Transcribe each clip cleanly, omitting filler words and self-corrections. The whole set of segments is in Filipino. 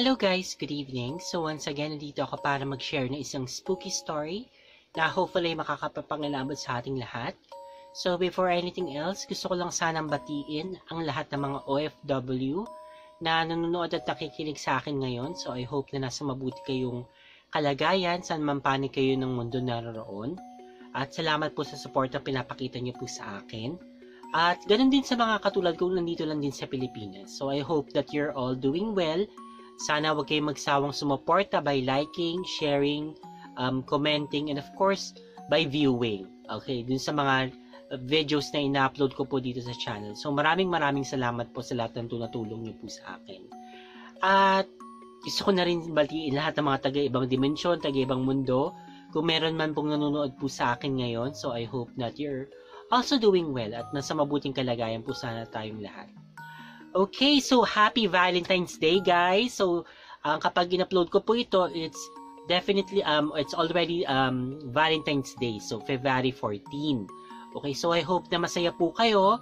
Hello guys, good evening. So once again, nandito ako para mag-share ng isang spooky story na hopefully makakapagpangalabot sa ating lahat. So before anything else, gusto ko lang sanang batiin ang lahat ng mga OFW na nanonood at nakikinig sa akin ngayon. So I hope na nasa mabuti kayong kalagayan, saan man panig kayo ng mundo naroon. At salamat po sa support na pinapakita niyo po sa akin. At ganun din sa mga katulad ko nandito lang din sa Pilipinas. So I hope that you're all doing well. Sana huwag kayong magsawang sumuporta by liking, sharing, commenting, and of course, by viewing. Okay, dun sa mga videos na ina-upload ko po dito sa channel. So maraming salamat po sa lahat ng tunatulong niyo po sa akin. At gusto ko na rin batiin lahat ng mga taga-ibang dimensyon, taga-ibang mundo. Kung meron man pong nanonood po sa akin ngayon, so I hope that you're also doing well at nasa mabuting kalagayan po sana tayong lahat. Okay, so happy Valentine's Day guys. So kapag in-upload ko po ito, it's definitely it's already Valentine's Day. So February 14. Okay, so I hope na masaya po kayo.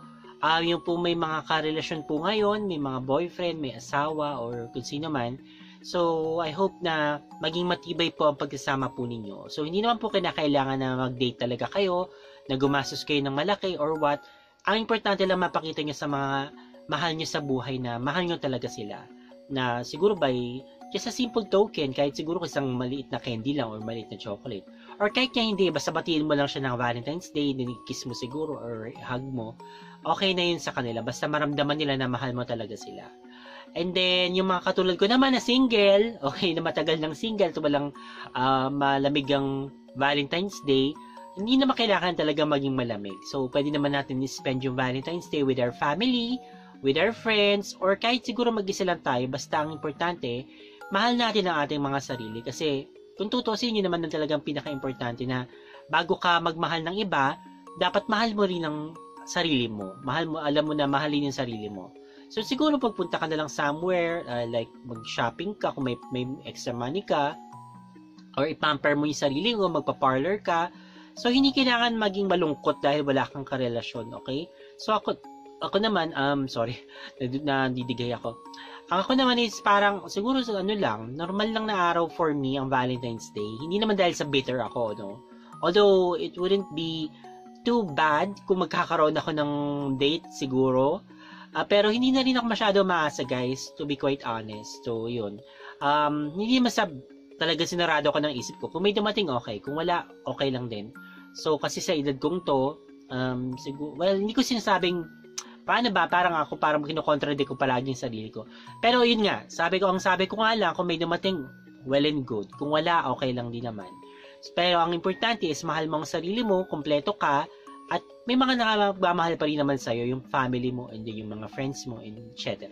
Yung po may mga karelasyon po ngayon, may mga boyfriend, may asawa or kung sino man. So I hope na maging matibay po ang pagkasama po ninyo. So hindi naman po kinakailangan na mag-date talaga kayo, na gumastos kayo ng malaki or what. Ang importante lang mapakita nyo sa mga mahal nyo sa buhay na mahal nyo talaga sila. Na siguro by just a simple token, kahit siguro isang maliit na candy lang or maliit na chocolate. Or kahit niya hindi, basta batiin mo lang siya ng Valentine's Day, kiss mo siguro or hug mo. Okay na yun sa kanila. Basta maramdaman nila na mahal mo talaga sila. And then, yung mga katulad ko naman na single, okay, na matagal ng single, ito walang malamig ang Valentine's Day, hindi naman kailangan talaga maging malamig. So, pwede naman natin spend yung Valentine's Day with our family, with our friends, or kahit siguro mag-isa lang tayo, basta ang importante, mahal natin ang ating mga sarili. Kasi, kung tutusin yun naman ang talagang pinaka-importante na bago ka magmahal ng iba, dapat mahal mo rin ang sarili mo. Mahal mo, alam mo na mahalin yung sarili mo. So, siguro pagpunta ka na lang somewhere, like mag-shopping ka, kung may extra money ka, or ipamper mo yung sarili mo, magpa-parlor ka. So, hindi kailangan maging malungkot dahil wala kang karelasyon, okay? So, ako naman, sorry, nandidigay ako. Ako naman is parang, siguro ano lang, normal lang na araw for me ang Valentine's Day. Hindi naman dahil sa bitter ako, no? Although, it wouldn't be too bad kung magkakaroon ako ng date, siguro. Pero hindi na rin ako masyado maasa, guys, to be quite honest. So, yun. Hindi talaga sinarado ko ng isip ko. Kung may dumating, okay. Kung wala, okay lang din. So, kasi sa edad kong to, siguro, well, hindi ko sinasabing, paano ba? Parang kinokontradict ko palagi yung sarili ko. Pero yun nga, sabi ko nga lang, kung may dumating, well and good. Kung wala, okay lang din naman. Pero ang importante is, mahal mo ang sarili mo, kompleto ka, at may mga nagmamahal pa rin naman sa'yo, yung family mo, and yung mga friends mo, etc.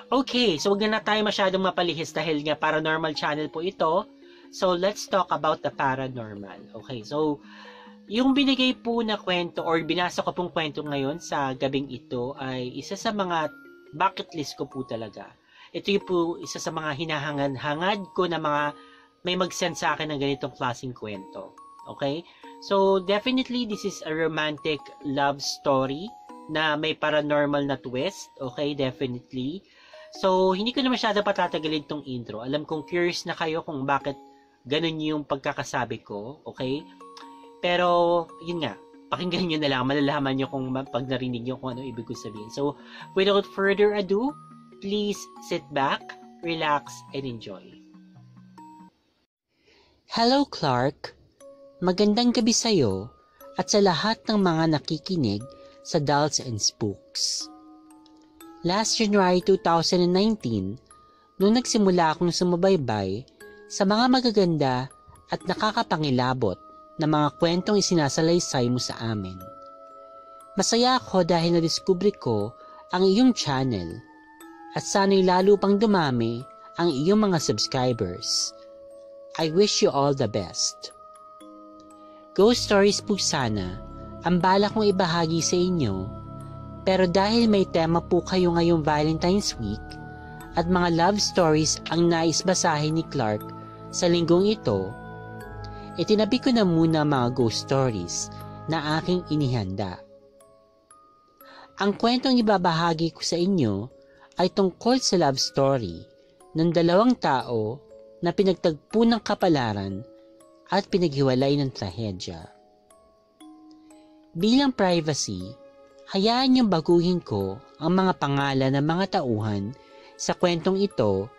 Okay, so wag na tayo masyadong mapalihis dahil nga paranormal channel po ito. So, let's talk about the paranormal. Okay, so, yung binigay po na kwento or binasa ko pong kwento ngayon sa gabing ito ay isa sa mga bucket list ko po talaga. Ito yung po isa sa mga hinahangad ko na mga may mag-send sa akin ng ganitong klaseng kwento. Okay? So, definitely this is a romantic love story na may paranormal na twist. Okay, definitely. So, hindi ko na masyado patatagalin tong intro. Alam kong curious na kayo kung bakit ganun yung pagkakasabi ko. Okay? Pero, yun nga, pakinggan nyo na lang, malalaman nyo kung pag narinig nyo kung ano ibig ko sabihin. So, without further ado, please sit back, relax, and enjoy. Hello, Clark. Magandang gabi sa'yo at sa lahat ng mga nakikinig sa Dolls and Spooks. Last January 2019, nung nagsimula akong sumubaybay sa mga magaganda at nakakapangilabot na mga kwentong isinasalaysay mo sa amin. Masaya ako dahil nadiskubre ko ang iyong channel at sana'y lalo pang dumami ang iyong mga subscribers. I wish you all the best. Ghost stories po sana ang balak kong ibahagi sa inyo, pero dahil may tema po kayo ngayong Valentine's Week at mga love stories ang nais basahin ni Clark sa linggong ito, itinabi ko na muna mga ghost stories na aking inihanda. Ang kwentong ibabahagi ko sa inyo ay tungkol sa love story ng dalawang tao na pinagtagpo ng kapalaran at pinaghiwalay ng trahedya. Bilang privacy, hayaan niyong baguhin ko ang mga pangalan ng mga tauhan sa kwentong ito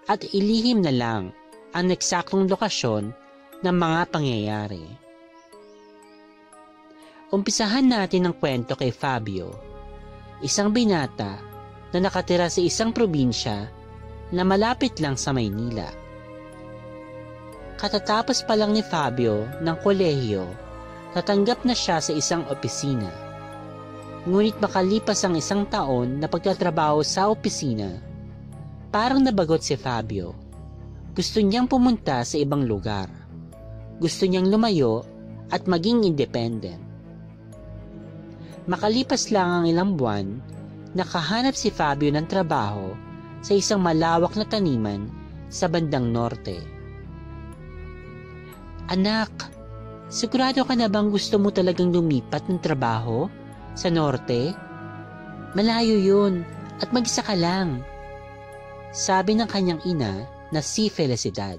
at ilihim na lang ang eksaktong lokasyon ng mga pangyayari. Umpisahan natin ang kwento kay Fabio, isang binata na nakatira sa isang probinsya na malapit lang sa Maynila. Katatapos pa lang ni Fabio ng kolehiyo, natanggap na siya sa isang opisina. Ngunit makalipas ang isang taon na pagtatrabaho sa opisina, parang nabagot si Fabio. Gusto niyang pumunta sa ibang lugar. Gusto niyang lumayo at maging independent. Makalipas lang ang ilang buwan, nakahanap si Fabio ng trabaho sa isang malawak na taniman sa bandang norte. Anak, sigurado ka na bang gusto mo talagang lumipat ng trabaho sa norte? Malayo yun at mag-isa ka lang, sabi ng kanyang ina na si Felicidad.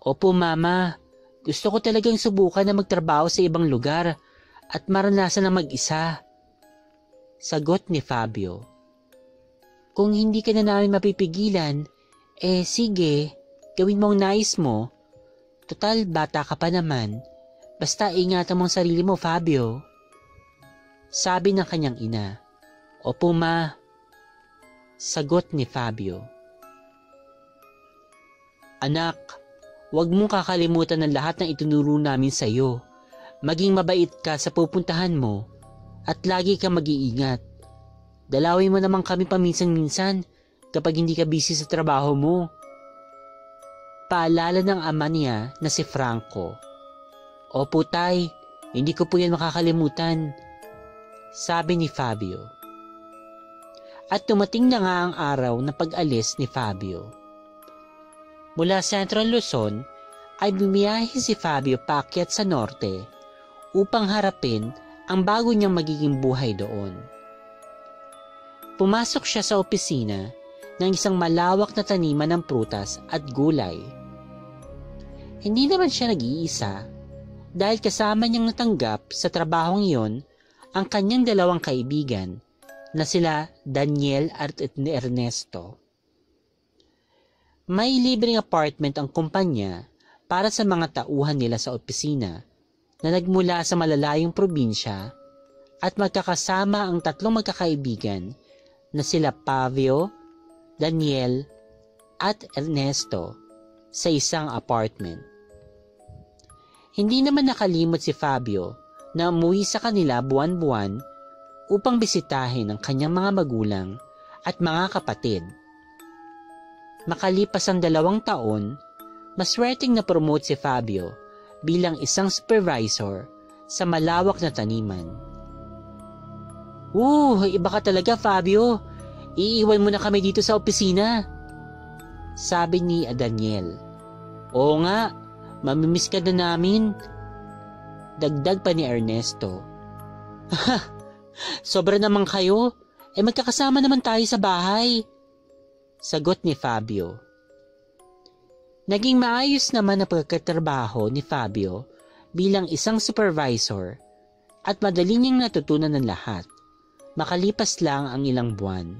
Opo mama, gusto ko talagang subukan na magtrabaho sa ibang lugar at maranasan na mag-isa, sagot ni Fabio. Kung hindi ka na namin mapipigilan, sige, gawin mo ang nais mo. Total, bata ka pa naman. Basta ingatan mo ang sarili mo, Fabio, sabi ng kanyang ina. Opo ma, sagot ni Fabio. Anak, huwag mong kakalimutan ng lahat ng itinuro namin sa iyo. Maging mabait ka sa pupuntahan mo at lagi kang mag-iingat. Dalawin mo naman kami paminsan-minsan kapag hindi ka busy sa trabaho mo. Paalala ng ama niya na si Franco. Opo tay, hindi ko po yan makakalimutan, sabi ni Fabio. At tumating na nga ang araw na pag-alis ni Fabio. Mula Central Luzon ay bumiyahe si Fabio paakyat sa norte upang harapin ang bago niyang magiging buhay doon. Pumasok siya sa opisina ng isang malawak na taniman ng prutas at gulay. Hindi naman siya nag-iisa dahil kasama niyang natanggap sa trabahong iyon ang kanyang dalawang kaibigan na sila Daniel at Ernesto. May libreng apartment ang kumpanya para sa mga tauhan nila sa opisina na nagmula sa malalayong probinsya at magkakasama ang tatlong magkakaibigan na sila Fabio, Daniel at Ernesto sa isang apartment. Hindi naman nakalimot si Fabio na umuwi sa kanila buwan-buwan upang bisitahin ang kanyang mga magulang at mga kapatid. Makalipas ang 2 taon, maswerteng na-promote si Fabio bilang isang supervisor sa malawak na taniman. Iba ka talaga Fabio, iiwan mo na kami dito sa opisina, sabi ni Daniel. Oo nga, mamimiss ka na namin, dagdag pa ni Ernesto. Sobra naman kayo, magkakasama naman tayo sa bahay, sagot ni Fabio. Naging maayos naman ang pagkatrabaho ni Fabio bilang isang supervisor at madali niyang natutunan ng lahat, makalipas lang ang ilang buwan.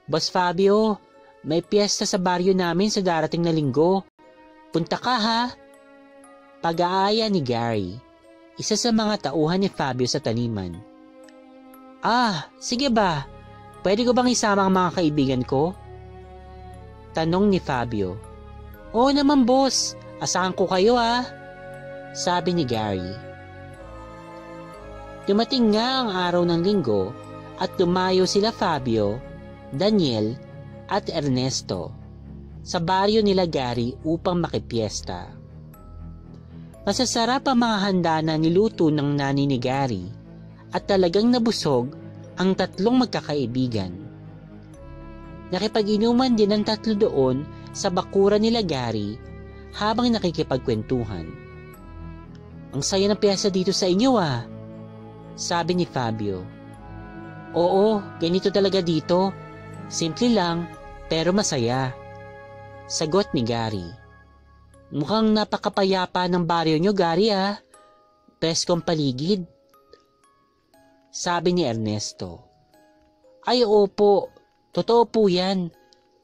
Boss Fabio, may piyesta sa baryo namin sa darating na linggo. Punta ka ha? Pag-aaya ni Gary, isa sa mga tauhan ni Fabio sa taniman. Sige ba? Pwede ko bang isama ang mga kaibigan ko? Tanong ni Fabio. Oo naman boss, asahan ko kayo sabi ni Gary. Dumating nga ang araw ng linggo at dumayo sila Fabio, Daniel at Ernesto sa baryo nila Gary upang makipiesta. Masasarap ang mga handa na niluto ng nani ni Gary at talagang nabusog ang tatlong magkakaibigan. Nakipag-inuman din ang tatlo doon sa bakuran nila Gary habang nakikipagkwentuhan. Ang saya ng piyesta dito sa inyo sabi ni Fabio. Oo, ganito talaga dito. Simple lang, pero masaya. Sagot ni Gary. Mukhang napakapayapa ng baryo nyo, Gary ah. Preskong paligid. Sabi ni Ernesto. Ay opo, totoo po yan.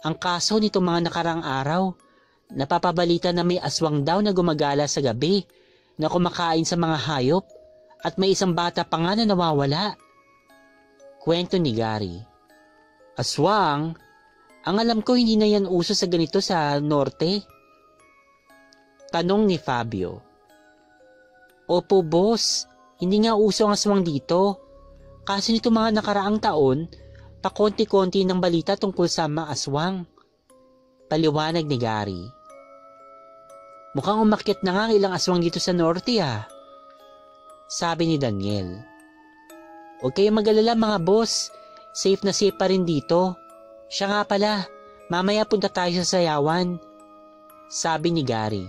Ang kaso nito mga nakarang araw, napapabalita na may aswang daw na gumagala sa gabi na kumakain sa mga hayop at may isang bata pa nga na nawawala. Kwento ni Gary. Aswang? Ang alam ko hindi na yan uso sa ganito sa norte. Tanong ni Fabio. Opo boss, hindi nga uso ang aswang dito. Kasi nito mga nakaraang taon, pakonti-konti ng balita tungkol sa mga aswang. Paliwanag ni Gary. Mukhang umakyat na nga ang ilang aswang dito sa norte ah. Sabi ni Daniel. Huwag kayong mag-alala mga boss, safe na safe pa rin dito. Siya nga pala, mamaya punta tayo sa sayawan. Sabi ni Gary.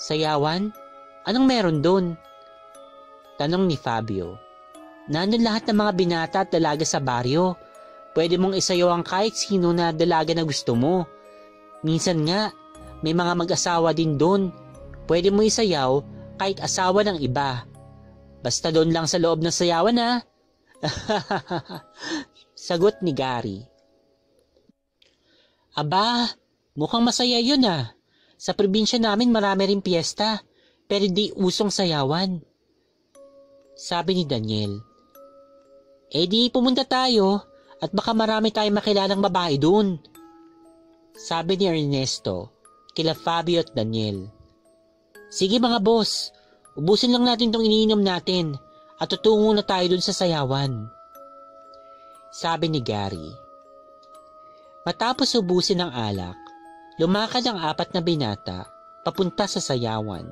Sayawan? Anong meron doon? Tanong ni Fabio. Nandun lahat ng mga binata at dalaga sa baryo. Pwede mong isayaw ang kahit sino na dalaga na gusto mo. Minsan nga, may mga mag-asawa din doon. Pwede mo isayaw kahit asawa ng iba. Basta doon lang sa loob ng sayawan ha. Sagot ni Gary. Aba, mukhang masaya yun ah. Sa probinsya namin marami rin piyesta, pero di usong sayawan. Sabi ni Daniel. Eh di pumunta tayo at baka marami tayong makilalang babae doon. Sabi ni Ernesto, kila Fabio at Daniel. Sige mga boss, ubusin lang natin tong iniinom natin at tutungo na tayo doon sa sayawan. Sabi ni Gary. Matapos ubusin ang alak, lumakad ang 4 na binata papunta sa sayawan.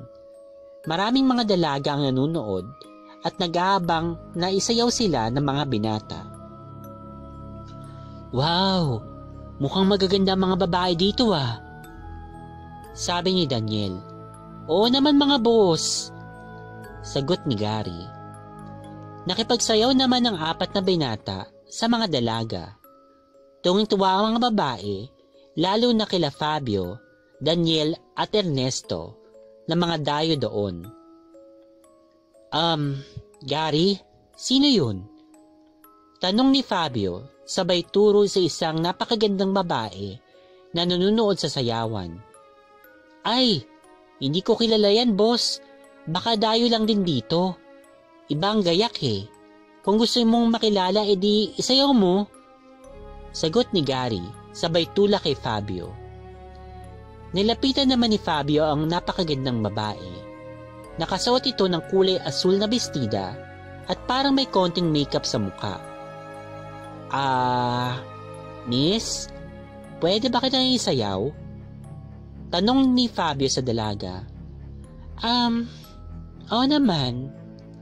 Maraming mga dalaga ang nanunood at nag-aabang na isayaw sila ng mga binata. Wow! Mukhang magaganda mga babae dito ah. Sabi ni Daniel. Oo naman mga boss. Sagot ni Gary. Nakipagsayaw naman ang 4 na binata sa mga dalaga. Tuwing-tuwa ang mga babae, lalo na kila Fabio, Daniel at Ernesto na mga dayo doon. Gary, sino yun? Tanong ni Fabio, sabay turo sa isang napakagandang babae na nanunood sa sayawan. Ay, hindi ko kilala yan, boss. Baka dayo lang din dito. Ibang gayak eh. Kung gusto mong makilala, edi isayaw mo. Sagot ni Gary, sabay tulak kay Fabio. Nilapitan naman ni Fabio ang napakagandang babae. Nakasuot ito ng kulay asul na bestida at parang may konting makeup sa mukha. Miss, pwede ba kita isayaw? Tanong ni Fabio sa dalaga. Oo naman,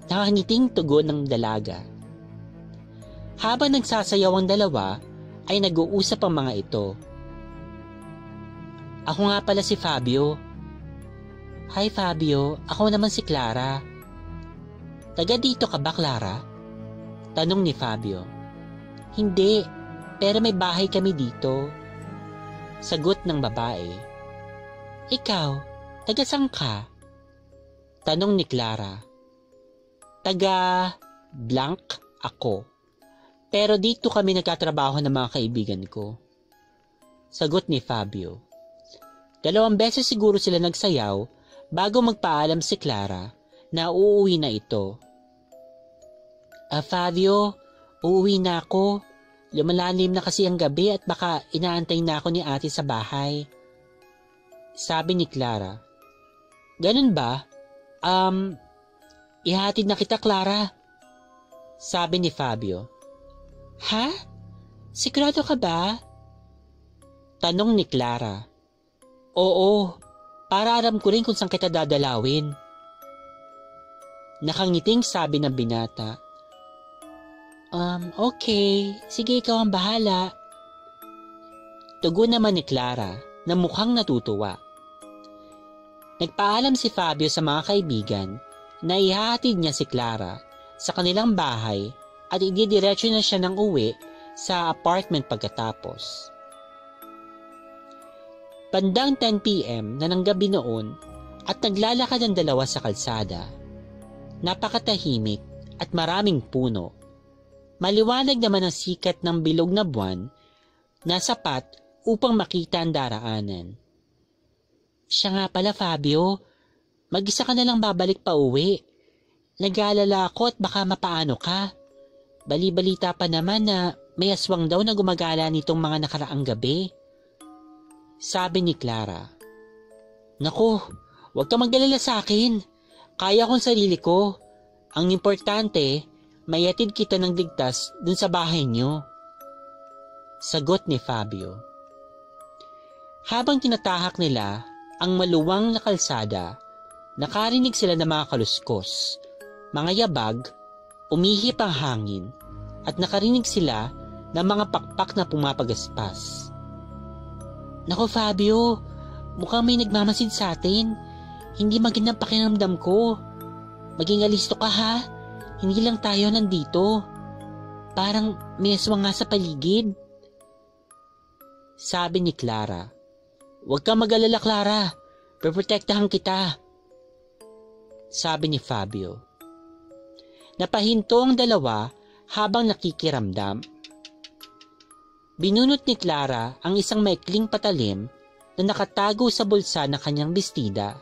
nakangiting tugon ng dalaga. Habang nagsasayaw ang dalawa, ay nag-uusap ang mga ito. Ako nga pala si Fabio. Hi Fabio, ako naman si Clara. Taga dito ka ba, Clara? Tanong ni Fabio. Hindi, pero may bahay kami dito. Sagot ng babae. Ikaw, taga saan ka? Tanong ni Clara. Taga blank ako. Pero dito kami nagtatrabaho ng mga kaibigan ko. Sagot ni Fabio. 2 beses siguro sila nagsayaw bago magpaalam si Clara na uuwi na ito. Fabio, uuwi na ako. Lumalalim na kasi ang gabi at baka inaantay na ako ni ate sa bahay. Sabi ni Clara. Ganun ba? Ihatid na kita, Clara. Sabi ni Fabio. Ha? Sigurado ka ba? Tanong ni Clara. Oo, para alam ko rin kung saan kita dadalawin. Nakangiting sabi ng binata. Okay, sige ikaw ang bahala. Tugon naman ni Clara na mukhang natutuwa. Nagpaalam si Fabio sa mga kaibigan na ihahatid niya si Clara sa kanilang bahay at ididiretso na siya ng uwi sa apartment pagkatapos. Bandang 10 p.m. na ng gabi noon at naglalakad ang dalawa sa kalsada. Napakatahimik at maraming puno. Maliwanag naman ang sikat ng bilog na buwan na sapat upang makita ang daraanan. Siya nga pala, Fabio, mag-isa ka na lang babalik pa uwi. Nag-aalala ako at baka mapaano ka. Bali-balita pa naman na may aswang daw na gumagala nitong mga nakaraang gabi. Sabi ni Clara. Naku, huwag ka mag-alala sa akin. Kaya kong sarili ko. Ang importante, mayatid kita ng ligtas dun sa bahay niyo. Sagot ni Fabio. Habang tinatahak nila ang maluwang na kalsada, nakarinig sila ng mga kaluskos, mga yabag, umihip ang hangin, at nakarinig sila ng mga pakpak na pumapagaspas. Naku Fabio, mukhang may nagmamasid sa atin. Hindi magandang pakiramdam ko. Maging alisto ka ha. Hindi lang tayo nandito. Parang may aswang nga sa paligid. Sabi ni Clara. Huwag kang mag-alala, Clara. Proprotektahan kita. Sabi ni Fabio. Napahinto ang dalawa habang nakikiramdam. Binunot ni Clara ang isang maikling patalim na nakatago sa bulsa ng kanyang bestida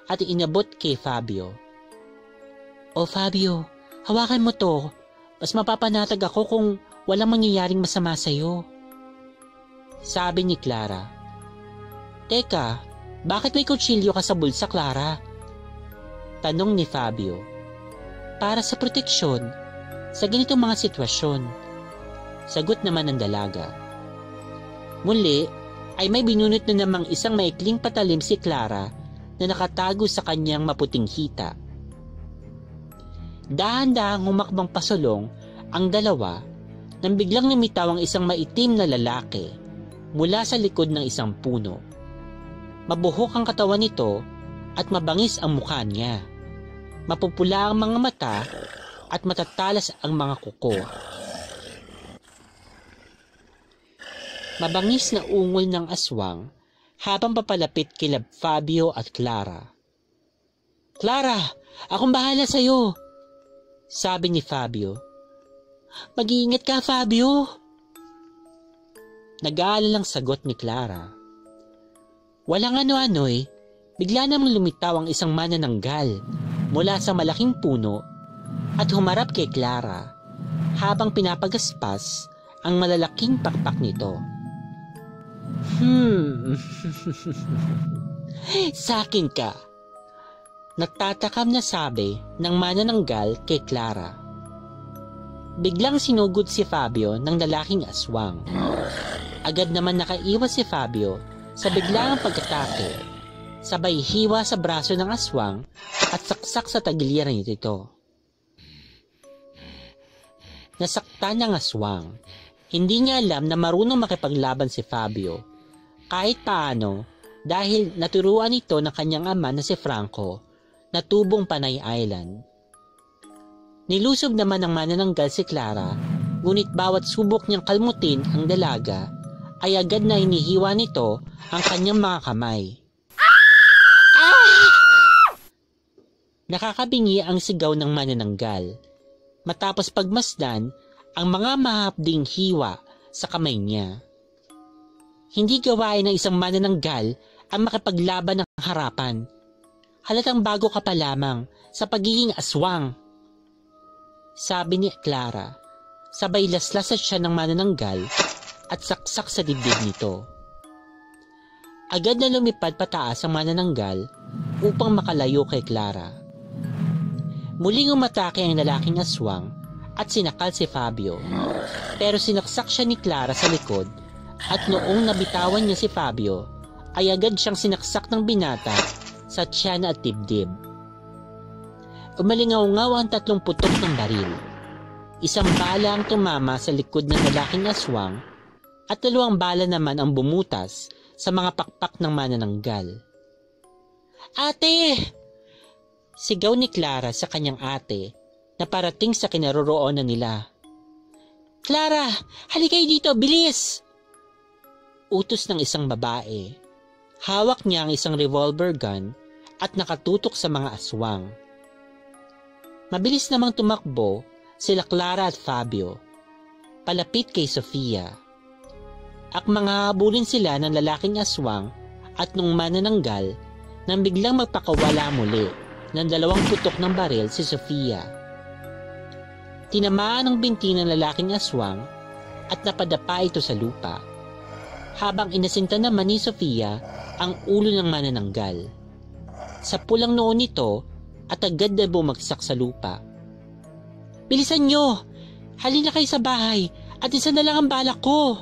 at inabot kay Fabio. O Fabio, hawakan mo to. Mas mapapanatag ako kung walang mangyayaring masama sa'yo. Sabi ni Clara. Teka, bakit may kutsilyo ka sa bulsa, Clara? Tanong ni Fabio. Para sa proteksyon, sa ganitong mga sitwasyon. Sagot naman ng dalaga. Muli ay may binunot na namang isang maikling patalim si Clara na nakatago sa kanyang maputing hita. Dahan-dahang humakbang pasulong ang dalawa nang biglang lumitaw ang isang maitim na lalaki mula sa likod ng isang puno. Mabuhok ang katawan nito at mabangis ang mukha niya. Mapupula ang mga mata at matatalas ang mga kuko. Mabangis na ungol ng aswang habang papalapit kila Fabio at Clara. Clara, akong bahala sa'yo, sabi ni Fabio. Mag-iingat ka, Fabio. Nag-aalalang sagot ni Clara. Walang ano-ano'y, bigla namang lumitaw ang isang manananggal mula sa malaking puno at humarap kay Clara habang pinapagaspas ang malalaking pakpak nito. Sakin ka. Nagtatakam na sabi ng manananggal kay Clara. Biglang sinugod si Fabio ng lalaking aswang. Agad naman nakaiwas si Fabio sa biglang pagkatake. Sabay hiwa sa braso ng aswang at saksak sa tagiliran nito. Nasaktan ng aswang. Hindi niya alam na marunong makipaglaban si Fabio. Kahit paano dahil naturuan ito ng kanyang ama na si Franco na tubong Panay Island. Nilusob naman ng manananggal si Clara, ngunit bawat subok niyang kalmutin ang dalaga ay agad na hinihiwa nito ang kanyang mga kamay. Nakakabingi ang sigaw ng manananggal matapos pagmasdan ang mga mahapding hiwa sa kamay niya. Hindi gawain ng isang manananggal ang makipaglaban ng harapan. Halatang bago ka pa lamang sa pagiging aswang. Sabi ni Clara, sabay laslasan siya ng manananggal at saksak sa dibdib nito. Agad na lumipad pataas ang manananggal upang makalayo kay Clara. Muling umatake ang lalaking aswang at sinakal si Fabio. Pero sinaksak siya ni Clara sa likod at noong nabitawan niya si Fabio ay agad siyang sinaksak ng binata sa tiyan at dibdib. Umalingaw-ngaw ang 3 putok ng baril. Isang bala ang tumama sa likod ng lalaking aswang at 2 bala naman ang bumutas sa mga pakpak ng manananggal. Ate! Sigaw ni Clara sa kanyang ate na parating sa kinaroroonan nila. Clara, halika dito, bilis! Utos ng isang babae. Hawak niya ang isang revolver gun at nakatutok sa mga aswang. Mabilis namang tumakbo sila Clara at Fabio, palapit kay Sofia. Mga habulin sila ng lalaking aswang at nung manananggal nang biglang magpakawala muli ng 2 putok ng baril si Sofia. Tinamaan ang binti ng lalaking aswang at napadapa ito sa lupa, habang inasinta naman ni Sofia ang ulo ng manananggal. Sa pulang noon nito at agad na bumagsak sa lupa. "Bilisan nyo! Halina kayo sa bahay at isa na lang ang balak ko!"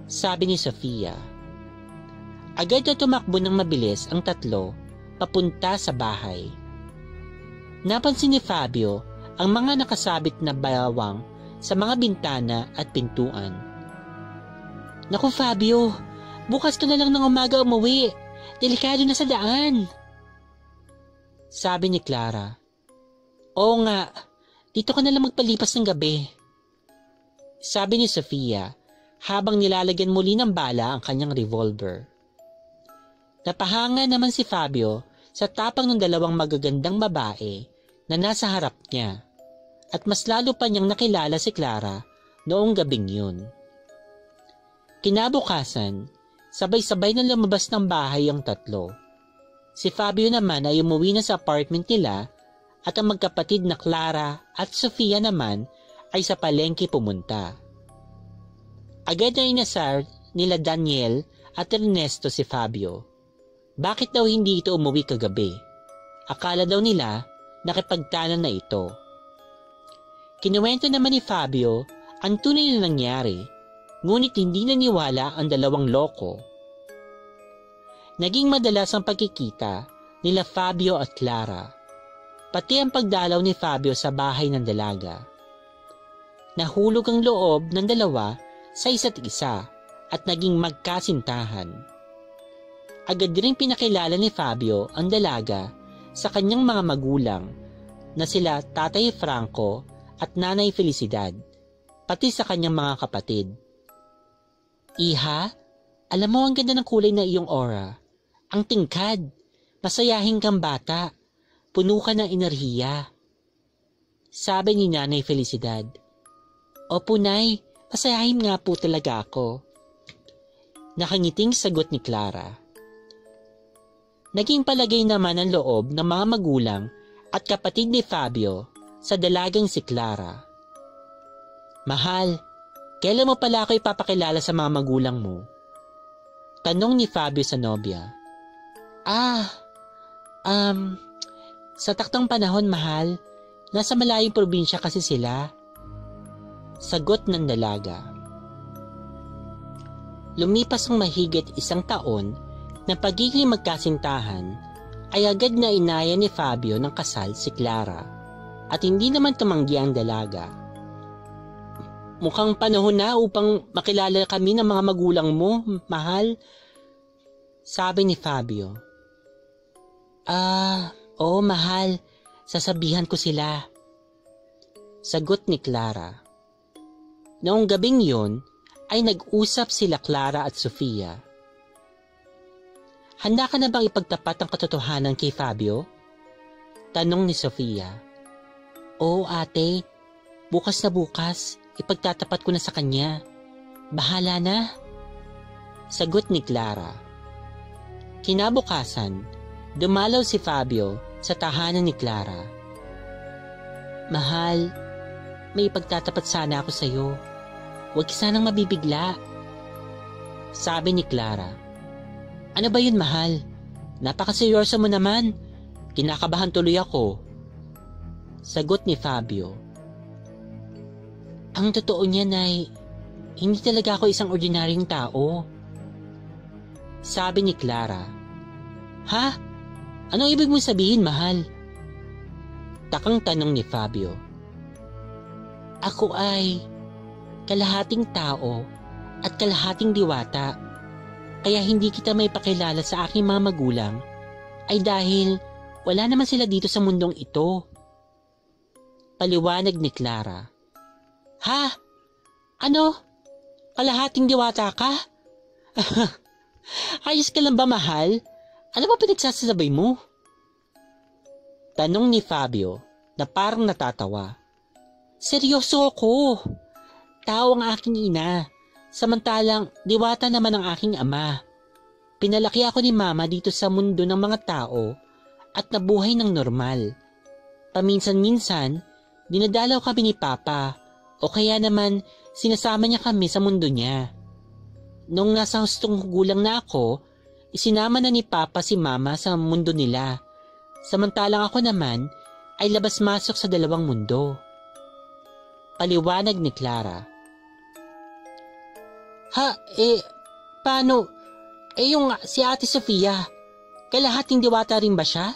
sabi ni Sofia. Agad na tumakbo ng mabilis ang tatlo papunta sa bahay. Napansin ni Fabio ang mga nakasabit na bawang sa mga bintana at pintuan. "Naku Fabio, bukas ka na lang ng umaga umuwi. Delikado na sa daan," sabi ni Clara. "Oo nga, dito ka na lang magpalipas ng gabi," sabi ni Sofia habang nilalagyan muli ng bala ang kanyang revolver. Napahanga naman si Fabio sa tapang ng 2 magagandang babae na nasa harap niya at mas lalo pa niyang nakilala si Clara noong gabing yun. Kinabukasan, sabay-sabay na lumabas ng bahay ang tatlo. Si Fabio naman ay umuwi na sa apartment nila at ang magkapatid na Clara at Sofia naman ay sa palengke pumunta. Agad na inasar nila Daniel at Ernesto si Fabio. Bakit daw hindi ito umuwi kagabi? Akala daw nila nakipagtanan na ito. Kinuwento naman ni Fabio ang tunay na nangyari, ngunit hindi naniwala ang 2 loko. Naging madalas ang pagkikita nila Fabio at Clara, pati ang pagdalaw ni Fabio sa bahay ng dalaga. Nahulog ang loob ng dalawa sa isa't isa at naging magkasintahan. Agad rin pinakilala ni Fabio ang dalaga sa kanyang mga magulang na sila Tatay Franco at Nanay Felicidad, pati sa kanyang mga kapatid. "Iha, alam mo ang ganda ng kulay na iyong aura. Ang tingkad, masayahin kang bata, puno ka ng enerhiya," sabi ni Nanay Felicidad. "Opo Nay, masayahin nga po talaga ako," nakangiting sagot ni Clara. Naging palagay naman ang loob ng mga magulang at kapatid ni Fabio sa dalagang si Clara. "Mahal, kailan mo pala ako ipapakilala sa mga magulang mo?" tanong ni Fabio sa nobya. Sa taktang panahon mahal, nasa malayong probinsya kasi sila," sagot ng dalaga. Lumipas ang mahigit 1 taon na pagiging magkasintahan ay agad na inaya ni Fabio ng kasal si Clara at hindi naman tumanggi ang dalaga. "Mukhang panahon na upang makilala kami ng mga magulang mo, mahal," sabi ni Fabio. Oo mahal, sasabihan ko sila," sagot ni Clara. Noong gabing yon ay nag-usap sila Clara at Sofia. "Handa ka na bang ipagtapat ang katotohanan kay Fabio?" tanong ni Sofia. "Oo ate, bukas na bukas, ipagtatapat ko na sa kanya. Bahala na," sagot ni Clara. Kinabukasan, dumalaw si Fabio sa tahanan ni Clara. "Mahal, may ipagtatapat sana ako sa iyo. Huwag ka sanang mabibigla," sabi ni Clara. "Ano ba yun mahal? Napakaseryoso mo naman. Kinakabahan tuloy ako," sagot ni Fabio. "Ang totoo niyan ay hindi talaga ako isang ordinaryong tao," sabi ni Clara. "Ha? Anong ibig mong sabihin mahal?" takang tanong ni Fabio. "Ako ay kalahating tao at kalahating diwata. Kaya hindi kita may pakilala sa aking mga magulang ay dahil wala naman sila dito sa mundong ito," paliwanag ni Clara. "Ha? Ano? Kalahating diwata ka?" Ayos ka lang ba, mahal? Ano ba pinagsasabi mo? Tanong ni Fabio na parang natatawa. Seryoso ako. Tao ang aking ina. Samantalang diwata naman ang aking ama. Pinalaki ako ni mama dito sa mundo ng mga tao at nabuhay ng normal. Paminsan-minsan, dinadalaw kami ni Papa o kaya naman sinasama niya kami sa mundo niya. Nung nasa hustong gulang na ako, isinama na ni Papa si Mama sa mundo nila. Samantalang ako naman ay labas-masok sa dalawang mundo. Paliwanag ni Clara. Paano? Yung si Ate Sofia, kalahating diwata rin ba siya?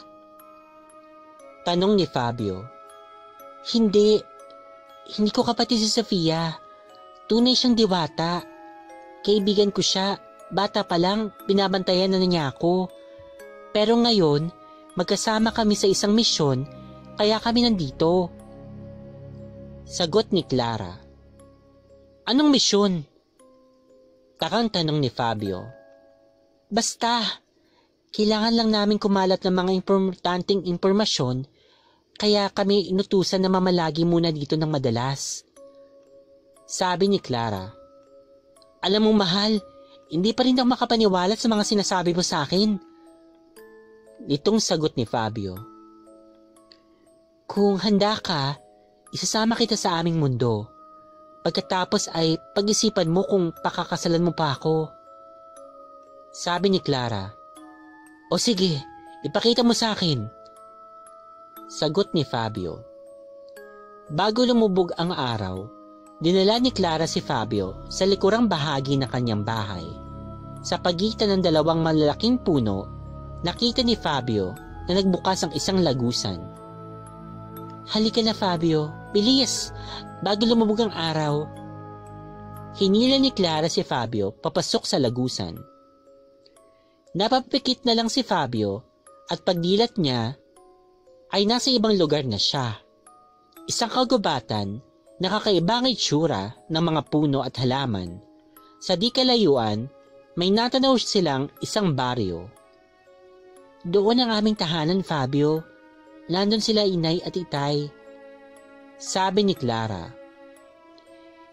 Tanong ni Fabio. Hindi ko kapatid si Sofia. Tunay siyang diwata. Kaibigan ko siya, bata pa lang, binabantayan na niya ako. Pero ngayon, magkasama kami sa isang misyon, kaya kami nandito. Sagot ni Clara. Anong misyon? Takang tanong ni Fabio. Basta, kailangan lang namin kumalat ng mga importanteng impormasyon, kaya kami inutusan na mamalagi muna dito ng madalas. Sabi ni Clara. Alam mo mahal, hindi pa rin ako makapaniwala sa mga sinasabi mo sa akin. Nitong sagot ni Fabio. Kung handa ka, isasama kita sa aming mundo. Pagkatapos ay pag-isipan mo kung pakakasalan mo pa ako. Sabi ni Clara. O sige, ipakita mo sa akin. Sagot ni Fabio. Bago lumubog ang araw, dinala ni Clara si Fabio sa likurang bahagi ng kanyang bahay. Sa pagitan ng dalawang malalaking puno, nakita ni Fabio na nagbukas ang isang lagusan. Halika na Fabio, bilis, bago lumubog ang araw. Hinila ni Clara si Fabio papasok sa lagusan. Napapikit na lang si Fabio at pagdilat niya ay nasa ibang lugar na siya. Isang kagubatan na kakaibang itsura ng mga puno at halaman. Sa di kalayuan, may natanaw silang isang baryo. Doon ang aming tahanan, Fabio. Nandun sila inay at itay. Sabi ni Clara.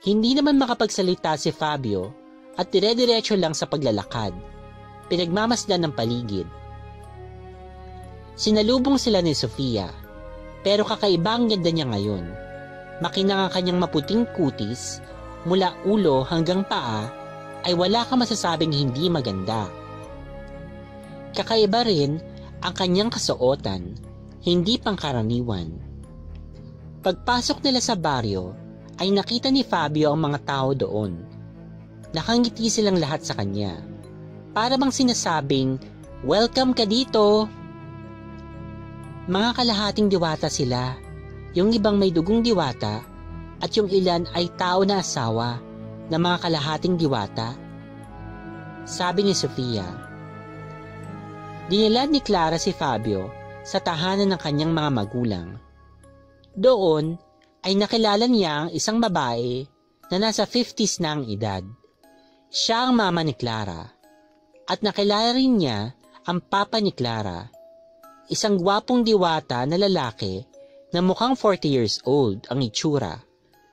Hindi naman makapagsalita si Fabio at dire-diretso lang sa paglalakad. Pinagmamasdan ng paligid. Sinalubong sila ni Sofia, pero kakaibang ganda niya ngayon. Makinang ang kanyang maputing kutis, mula ulo hanggang paa, ay wala ka masasabing hindi maganda. Kakaiba rin ang kanyang kasuotan, hindi pangkaraniwan. Pagpasok nila sa baryo, ay nakita ni Fabio ang mga tao doon. Nakangiti silang lahat sa kanya. Para bang sinasabing, welcome ka dito! Mga kalahating diwata sila, yung ibang may dugong diwata at yung ilan ay tao na asawa na mga kalahating diwata. Sabi ni Sofia. Dinala ni Clara si Fabio sa tahanan ng kanyang mga magulang. Doon ay nakilala niya ang isang babae na nasa 50s na ang edad. Siya ang mama ni Clara at nakilala rin niya ang papa ni Clara, isang gwapong diwata na lalaki na mukhang 40 years old ang itsura,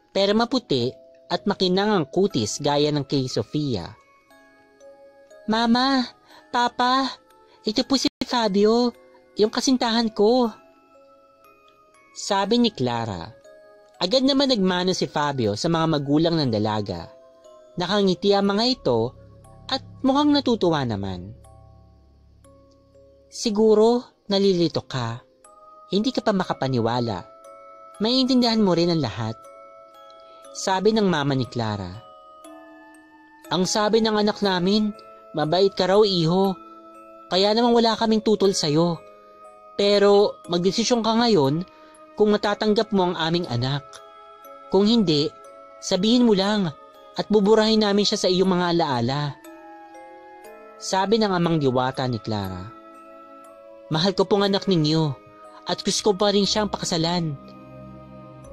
pero maputi at makinang ang kutis gaya ng kay Sofia. Mama, Papa, ito po si Fabio, yung kasintahan ko. Sabi ni Clara. Agad naman nagmano si Fabio sa mga magulang ng dalaga. Nakangiti ang mga ito at mukhang natutuwa naman. Siguro nalilito ka. Hindi ka pa makapaniwala. Maiintindihan mo rin ang lahat. Sabi ng mama ni Clara. Ang sabi ng anak namin, mabait ka raw iho. Kaya naman wala kaming tutol sa'yo. Pero magdesisyon ka ngayon kung matatanggap mo ang aming anak. Kung hindi, sabihin mo lang at buburahin namin siya sa iyong mga alaala. Sabi ng amang diwata ni Clara. Mahal ko pong anak ninyo at gusto ko pa rin siyang pakasalan.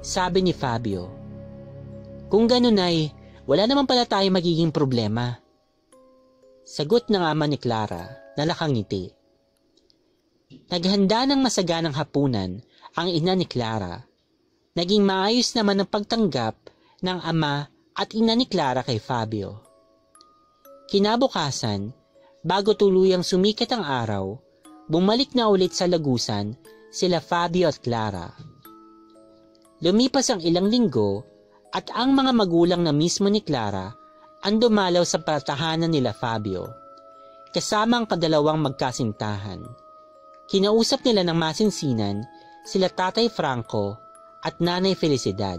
Sabi ni Fabio. Kung ganun ay, wala naman pala tayo magiging problema. Sagot ng ama ni Clara na nakangiti. Naghanda ng masaganang hapunan ang ina ni Clara. Naging maayos naman ang pagtanggap ng ama at ina ni Clara kay Fabio. Kinabukasan, bago tuluyang sumikat ang araw, bumalik na ulit sa lagusan sila Fabio at Clara. Lumipas ang ilang linggo at ang mga magulang na mismo ni Clara ang dumalaw sa patahanan nila Fabio, kasama ang kadalawang magkasintahan. Kinausap nila ng masinsinan sila Tatay Franco at Nanay Felicidad.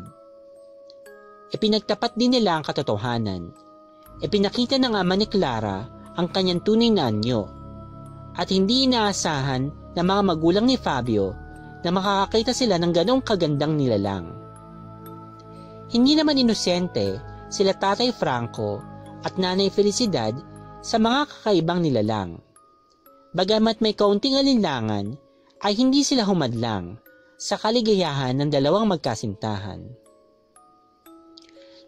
Ipinagtapat din nila ang katotohanan. Ipinakita ng ama ni Clara ang kanyang tunay na anyo at hindi inaasahan ng mga magulang ni Fabio na makakakita sila ng ganong kagandang nilalang. Hindi naman inosente sila Tatay Franco at Nanay Felicidad sa mga kakaibang nilalang. Bagamat may kaunting alinlangan, ay hindi sila humadlang sa kaligayahan ng dalawang magkasintahan.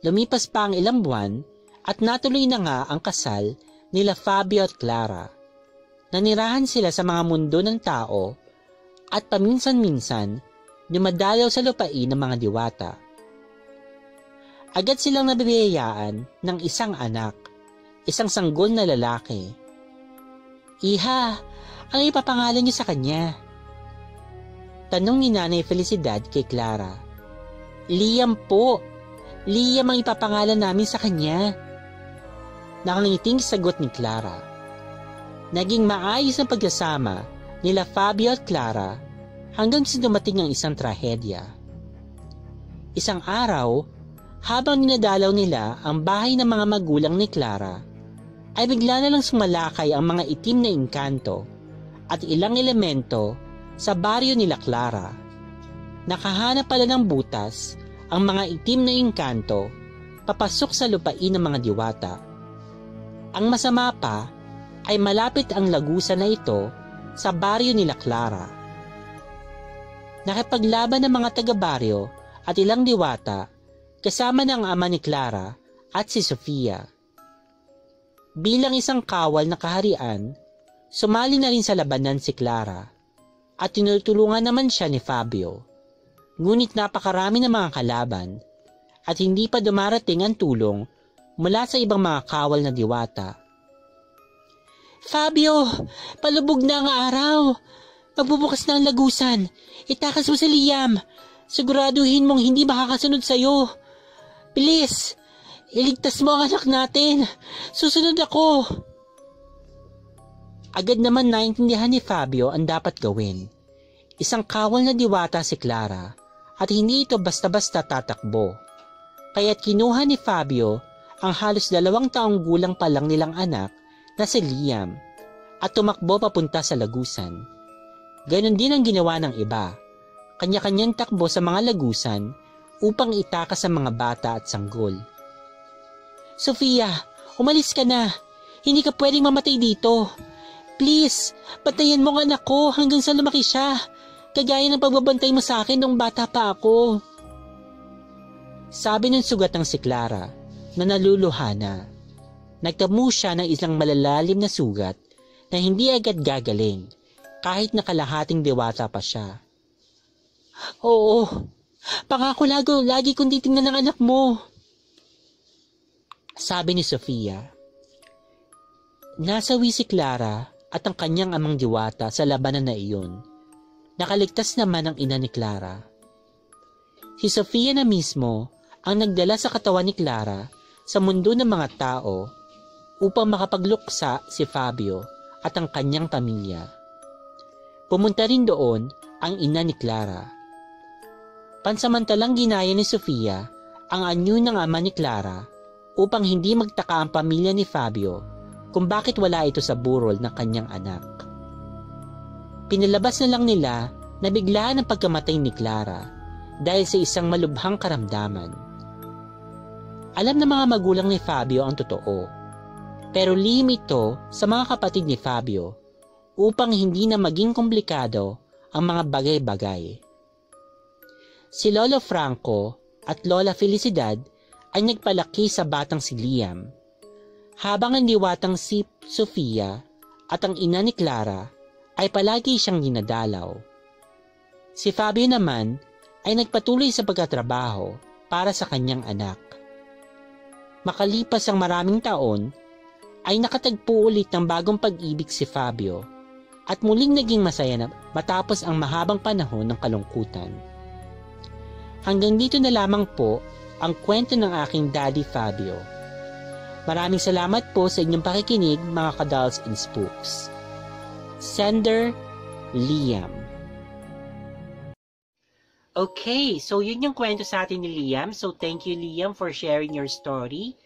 Lumipas pa ang ilang buwan at natuloy na nga ang kasal nila Fabio at Clara. Nanirahan sila sa mga mundo ng tao at paminsan-minsan dumadalaw sa lupain ng mga diwata. Agad silang nabibiyayaan ng isang anak, isang sanggol na lalaki. Iha, ano ipapangalan niyo sa kanya? Tanong ni Nanay Felicidad kay Clara. Liam po. Liam ang ipapangalan namin sa kanya. Nakangiting sagot ni Clara. Naging maayos ang pagsasama nila Fabio at Clara hanggang sa dumating ang isang trahedya. Isang araw, habang ninadalaw nila ang bahay ng mga magulang ni Clara, ay bigla na lang sumalakay ang mga itim na engkanto at ilang elemento sa baryo nila Clara. Nakahanap pala ng butas ang mga itim na engkanto papasok sa lupain ng mga diwata. Ang masama pa ay malapit ang lagusan na ito sa baryo nila Clara. Nakipaglaban ng mga taga-baryo at ilang diwata kasama ng ama ni Clara at si Sofia. Bilang isang kawal na kaharian, sumali na rin sa labanan si Clara at tinutulungan naman siya ni Fabio. Ngunit napakarami ng mga kalaban at hindi pa dumarating ang tulong mula sa ibang mga kawal na diwata. Fabio, palubog na ang araw. Magbubukas na ang lagusan. Itakas mo si Liam. Siguraduhin mong hindi makakasunod sa'yo. Bilis! Iligtas mo ang anak natin. Susunod ako. Agad naman naintindihan ni Fabio ang dapat gawin. Isang kawal na diwata si Clara at hindi ito basta-basta tatakbo. Kaya't kinuha ni Fabio ang halos 2 taong gulang pa lang nilang anak na si Liam at tumakbo papunta sa lagusan. Ganon din ang ginawa ng iba. Kanya-kanyang takbo sa mga lagusan upang itakas ang mga bata at sanggol. Sofia, umalis ka na. Hindi ka pwedeng mamatay dito. Please, patayin mo ang anak ko hanggang sa lumaki siya. Kagaya ng pagbabantay mo sa akin noong bata pa ako. Sabi ng sugatang si Clara na naluluha na. Nagtamo siya ng isang malalalim na sugat na hindi agad gagaling kahit nakalahating diwata pa siya. Oo, pangako lagi kong titingnan ng anak mo. Sabi ni Sofia. Nasawi si Clara at ang kanyang amang diwata sa labanan na iyon. Nakaligtas naman ang ina ni Clara. Si Sofia na mismo ang nagdala sa katawan ni Clara sa mundo ng mga tao upang makapagluksa si Fabio at ang kanyang pamilya. Pumunta rin doon ang ina ni Clara. Pansamantalang ginaya ni Sofia ang anyo ng ama ni Clara upang hindi magtaka ang pamilya ni Fabio kung bakit wala ito sa burol ng kanyang anak. Pinalabas na lang nila na biglaan ang pagkamatay ni Clara dahil sa isang malubhang karamdaman. Alam ng mga magulang ni Fabio ang totoo, pero lihim ito sa mga kapatid ni Fabio upang hindi na maging komplikado ang mga bagay-bagay. Si Lolo Franco at Lola Felicidad ay nagpalaki sa batang si Liam. Habang ang diwatang si Sofia at ang ina ni Clara ay palagi siyang dinadalaw. Si Fabio naman ay nagpatuloy sa pagtatrabaho para sa kanyang anak. Makalipas ang maraming taon, ay nakatagpo ulit ng bagong pag-ibig si Fabio at muling naging masaya na matapos ang mahabang panahon ng kalungkutan. Hanggang dito na lamang po ang kwento ng aking Daddy Fabio. Maraming salamat po sa inyong pakikinig mga ka-Dolls and Spooks. Sender, Liam. Okay, so yun yung kwento sa atin ni Liam. So thank you Liam for sharing your story.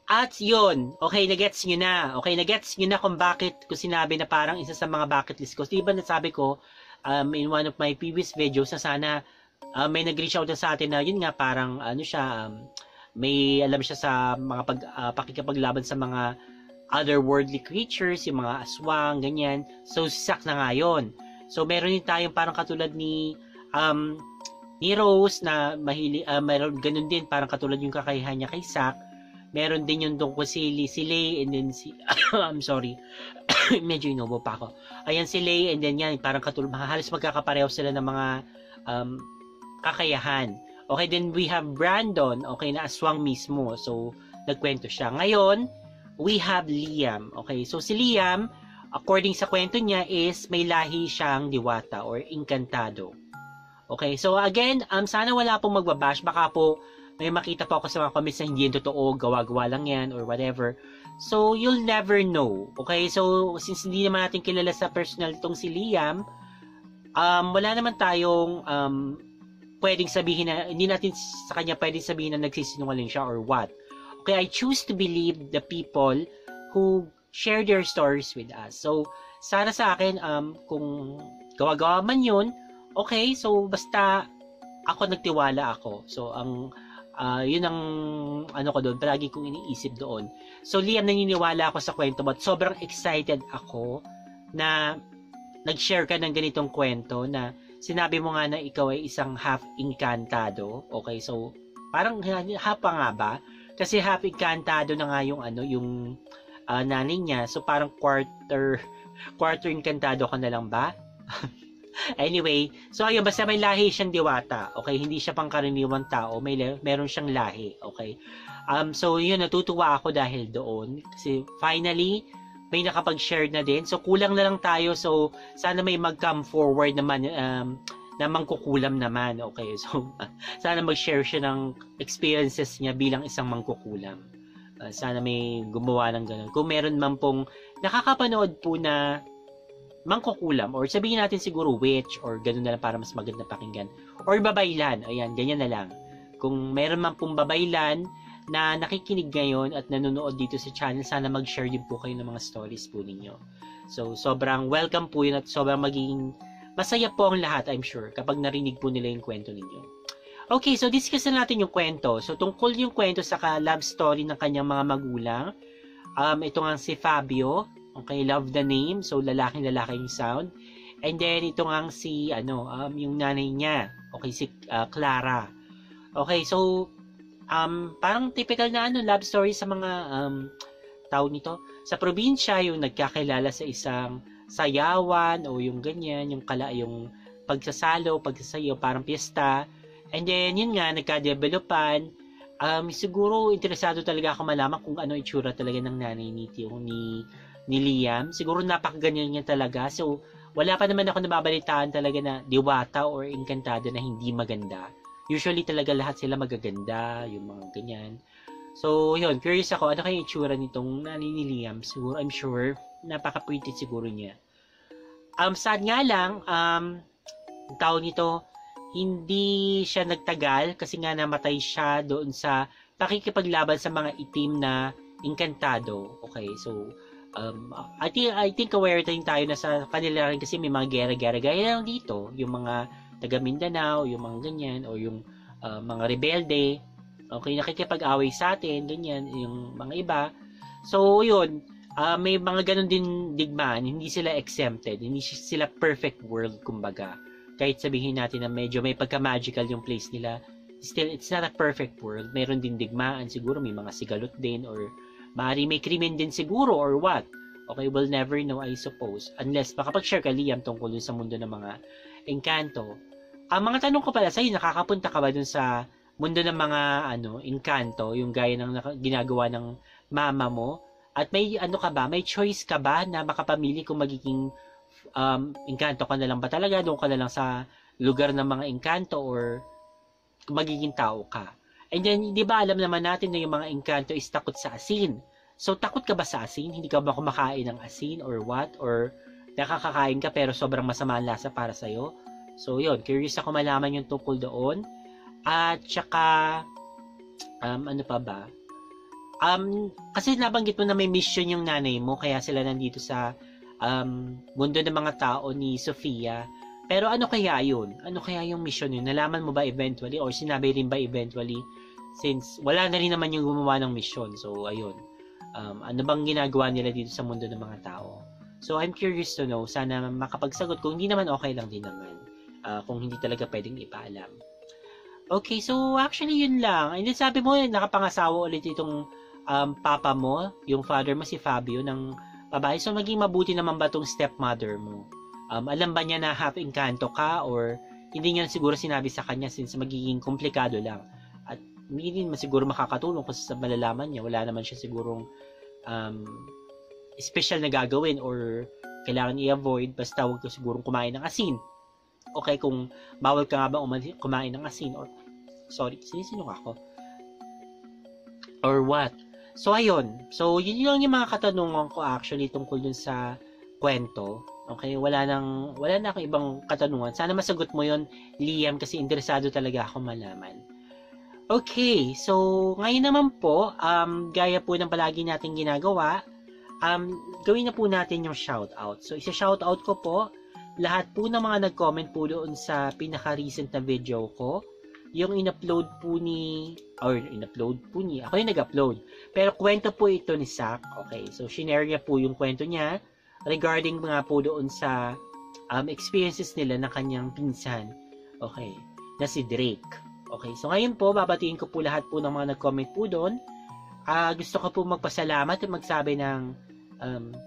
At yun, okay, nagets nyo na. Okay, nagets nyo na kung bakit ko sinabi na parang isa sa mga bucket list ko. Diba nasabi ko in one of my previous videos na sana may nag-reach out na sa atin na yun nga parang may alam siya sa mga pakikipaglaban sa mga otherworldly creatures, yung mga aswang, ganyan. So, si Zack na nga yun. So, meron din tayong parang katulad ni Rose na meron ganun din, parang katulad yung kakayahan niya kay Zack. Meron din yung tungkol si Lay, and then si, I'm sorry, medyo inubo pa ako. Ayan si Lay, and then yan, parang katulad, halos magkakapareho sila ng mga kakayahan. Okay, then we have Brandon, okay, na aswang mismo. So, nagkwento siya. Ngayon, we have Liam. Okay, so si Liam, according sa kwento niya is may lahi siyang diwata or inkantado. Okay, so again, sana wala pong magbabash. Baka po may makita po ako sa mga comments na hindi yung totoo, gawa-gawa lang yan or whatever. So, you'll never know. Okay, so since hindi naman natin kilala sa personal itong si Liam, wala naman tayong pwedeng sabihin na, hindi natin sa kanya pwedeng sabihin na nagsisinungaling siya or what. Okay, I choose to believe the people who share their stories with us. So, sana sa akin, kung gawa-gawa man yun, okay, so basta ako nagtiwala ako. So, yun ang ano ko doon, palagi kong iniisip doon. So, Liam, naniniwala ako sa kwento, but sobrang excited ako na nag-share ka ng ganitong kwento na sinabi mo nga na ikaw ay isang half encantado. Okay, so parang half pa nga ba? Kasi half encantado na nga yung yung nanay niya. So parang quarter encantado ka na lang ba? Anyway, so ayun, basta may lahi siyang diwata. Okay, hindi siya pangkaraniwang tao, meron siyang lahi. Okay. So yun, natutuwa ako dahil doon kasi finally may nakapag-share na din. So, kulang na lang tayo. So, sana may mag-come forward naman na mangkukulam naman. Okay, so, sana mag-share siya ng experiences niya bilang isang mangkukulam. Sana may gumawa ng ganun. Kung meron man pong nakakapanood po na mangkukulam or sabihin natin siguro witch or ganun na lang para mas maganda pakinggan. Or babaylan. Ayan, ganyan na lang. Kung meron man pong babaylan na nakikinig ngayon at nanonood dito sa channel, sana mag-share din po kayo ng mga stories po ninyo. So, sobrang welcome po yun at sobrang magiging masaya po ang lahat, I'm sure, kapag narinig po nila yung kwento ninyo. Okay, so discuss na natin yung kwento. So, tungkol yung kwento sa love story ng kanyang mga magulang. Ito nga si Fabio. Okay, love the name. So, lalaking-lalaki yung sound. And then, ito nga si, yung nanay niya. Okay, si Clara. Okay, so, parang typical na love story sa mga tao nito. Sa probinsya, yung nagkakilala sa isang sayawan o yung ganyan, yung pagsasayaw, parang piyesta. And then, yun nga, nagka-developan. Siguro, interesado talaga ako malaman kung ano itsura talaga ng nanay ni Liam. Siguro, napakaganyan niya talaga. So, wala pa naman ako nababalitaan talaga na diwata or inkantado na hindi maganda. Usually talaga lahat sila magaganda, yung mga ganyan. So, yun, curious ako, ano kaya itsura nitong nanay ni Liam? Siguro, I'm sure, napaka-pretty siguro niya. Sad nga lang, tao nito, hindi siya nagtagal kasi nga namatay siya doon sa pakikipaglaban sa mga itim na inkantado. Okay, so, I think aware din tayo na sa kanila rin kasi may mga gera-gera. Gaya lang dito, yung mga taga Mindanao, yung mga ganyan, o yung mga rebelde, okay, nakikipag-away sa atin, ganyan, yung mga iba. So, yun, may mga ganun din digmaan, hindi sila exempted, hindi sila perfect world, kumbaga. Kahit sabihin natin na medyo may pagka-magical yung place nila, still, it's not a perfect world. Meron din digmaan, siguro may mga sigalot din, or Maaari may krimen din siguro or what. Okay, we'll never know, I suppose. Unless makapag-share ka, Liam, tungkol dun sa mundo ng mga engkanto. Ang mga tanong ko pala sa'yo, nakakapunta ka ba dun sa mundo ng mga engkanto, yung gaya ng ginagawa ng mama mo? At may ka ba, may choice ka ba na makapamili kung magiging engkanto ka na lang ba talaga, doon ka na lang sa lugar ng mga engkanto, or magiging tao ka? And then, di ba alam naman natin na yung mga engkanto is takot sa asin. So, takot ka ba sa asin? Hindi ka ba kumakain ng asin or what? Or nakakakain ka pero sobrang masama ang lasa para sa'yo? So, yun. Curious ako malaman yung tungkol doon. At saka, ano pa ba? Kasi nabanggit mo na may mission yung nanay mo, kaya sila nandito sa mundo ng mga tao ni Sofia. Pero ano kaya yun? Ano kaya yung mission yun? Nalaman mo ba eventually? Or sinabi rin ba eventually? Since wala na rin naman yung gumawa ng mission. So, ayun. Ano bang ginagawa nila dito sa mundo ng mga tao? So, I'm curious to know. Sana makapagsagot. Kung hindi naman, okay lang din naman. Kung hindi talaga pwedeng ipaalam. Okay, so actually yun lang. And then sabi mo, nakapangasawa ulit itong papa mo, yung father mo, si Fabio, ng babae. So, maging mabuti naman ba itong stepmother mo? Alam ba niya na half engkanto ka, or hindi niya siguro sinabi sa kanya since magiging komplikado lang? At hindi din siguro makakatulong kung sa malalaman niya. Wala naman siya sigurong special na gagawin or kailangan i-avoid. Basta huwag ka sigurong kumain ng asin. Okay, kung bawal ka nga ba kumain ng asin, or sorry, sinisinong ako? Or what? So, ayun. So, yun lang yung mga katanungan ko actually tungkol dun sa kwento. Okay, wala na akong ibang katanungan. Sana masagot mo yun, Liam, kasi interesado talaga ako malaman. Okay, so ngayon naman po, gaya po ng palagi natin ginagawa, gawin na po natin yung shoutout. So, isa-shoutout ko po lahat po ng mga nag-comment po doon sa pinaka-recent na video ko. Yung in-upload po ni, ako yung nag-upload. Pero kwento po ito ni Zach. Okay, so shinare niya po yung kwento niya regarding mga po doon sa experiences nila ng kanyang pinsan. Okay, na si Drake. Okay, so ngayon po, babatiin ko po lahat po ng mga nag-comment po doon. Gusto ko po magpasalamat at magsabi ng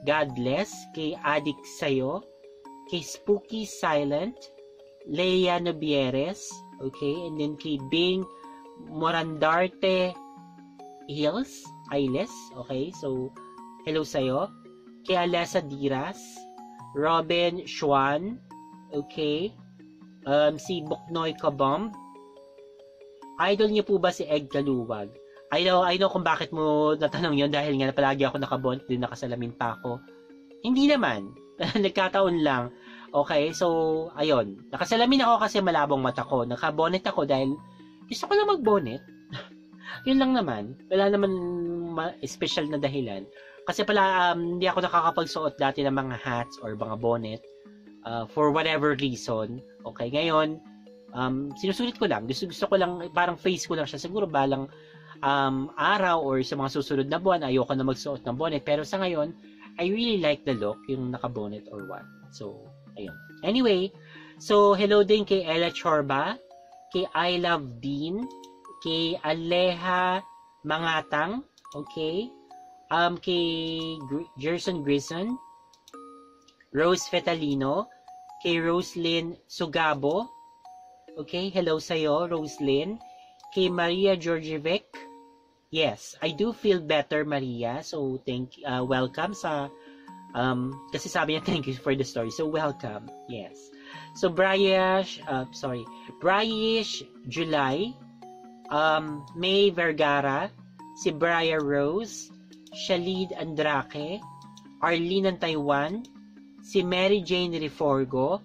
God bless kay Adik Sayo, kay Spooky Silent, Leia Nobieres, okay, and then kay Bing Morandarte Ailes, okay, so hello sa'yo, kay Alessa Diras, Robin Xuan, okay, si Buknoy Kabomb. Idol niyo po ba si Egg Kaluwag? I know kung bakit mo natanong yun, dahil nga palagi ako nakabonnet din, nakasalamin pa ako. Hindi naman. Nagkataon lang. Okay, so, ayun. Nakasalamin ako kasi malabong mata ko. Nakabonet ako dahil gusto ko lang magbonet. Yun lang naman. Wala naman special na dahilan. Kasi pala, hindi ako nakakapagsuot dati ng mga hats or mga bonnet for whatever reason. Okay, ngayon, sinusulit ko lang. Gusto ko lang, parang face ko lang siya. Siguro balang araw or sa mga susunod na buwan, ayoko na magsuot ng bonnet. Pero sa ngayon, I really like the look, yung naka-bonnet or what. So, ayun. Anyway, so hello din kay Ella Chorba, kay I Love Dean, kay Aleha Mangatang, okay? Kay Gerson Grison, Rose Fetalino, kay Roslyn Sugabo, okay? Hello sa'yo, Roslyn. Kay Maria Georgievic, yes, I do feel better, Maria. So, welcome sa, kasi sabi niya, thank you for the story. So, welcome, yes. So, Bryish July, May Vergara, si Briar Rose, Shalid Andrake, Arlene ng Taiwan, si Mary Jane Riforgo,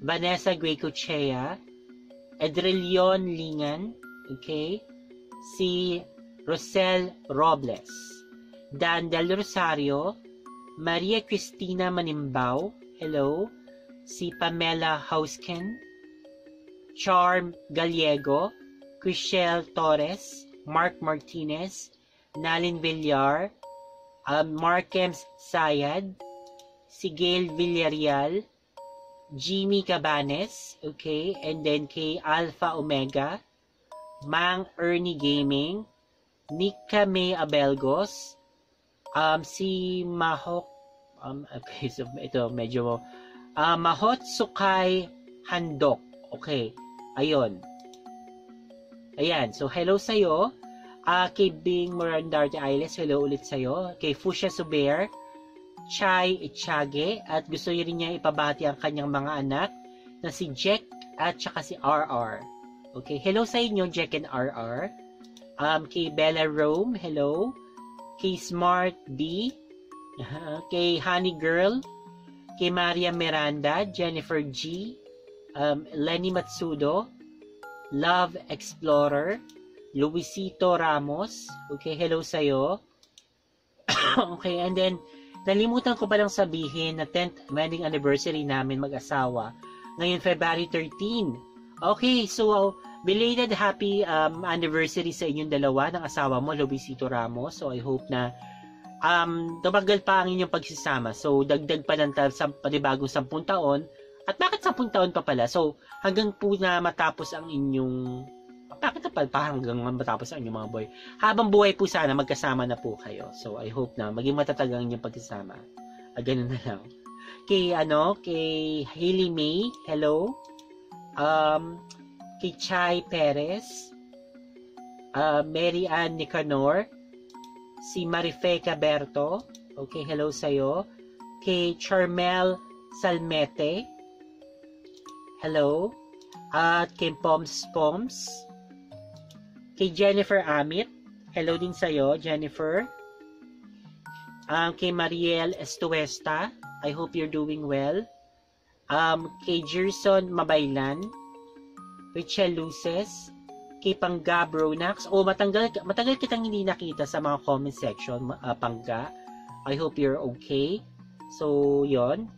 Vanessa Guecochea, Edrelion Lingan, okay, si Rosel Robles, Dan Del Rosario, Maria Cristina Manimbao, hello, si Pamela Hausken, Charm Gallego, Chriselle Torres, Mark Martinez, Nalin Villar, Markems Sayad, si Gail Villarreal, Jimmy Cabanes, okay, and then kay Alpha Omega, Mang Ernie Gaming, Nika May Abelgos, Si Mahok, okay, so ito medyo, Mahot Sukay Handok. Okay, ayun. Ayan, so hello sa'yo. Kay Bing Morandarte Ailes, hello ulit sa'yo. Kay Fushia Suber, Chai Itchage, at gusto rin niya ipabati ang kanyang mga anak na si Jack at saka si RR. Okay, hello sa inyo, Jack and RR. Kay Bella Rome, hello. Kay Smart B, kay Honey Girl, kay Maria Miranda, Jennifer G, Lenny Matsudo, Love Explorer, Luisito Ramos. Okay, hello sa'yo. Okay, and then, nalimutan ko palang sabihin na 10th wedding anniversary namin mag-asawa. Ngayon, February 13. Okay, so, belated happy anniversary sa inyong dalawa ng asawa mo, Luisito Ramos. So, I hope na tumagal pa ang inyong pagsasama. So, dagdag pa ng panibagong 10 taon. At bakit 10 taon pa pala? So, hanggang po na matapos ang inyong... Bakit na pa hanggang matapos ang inyong mga boy? Habang buhay po sana, magkasama na po kayo. So, I hope na maging matatag ang inyong pagkasama. Ganun na lang. Kay Hailey May, hello. Kay Chai Perez, Mary Ann Nicanor, si Marife Caberto, okay, hello sa'yo. Kay Charmel Salmete, hello. At kay Poms, kay Jennifer Amit, hello din sa'yo, Jennifer. Kay Mariel Estuesta, I hope you're doing well. Kay Gerson Mabaylan, Richel Luces, kay Pangga Bronax. Matagal kitang hindi nakita sa mga comment section, Pangga. I hope you're okay. So, yon.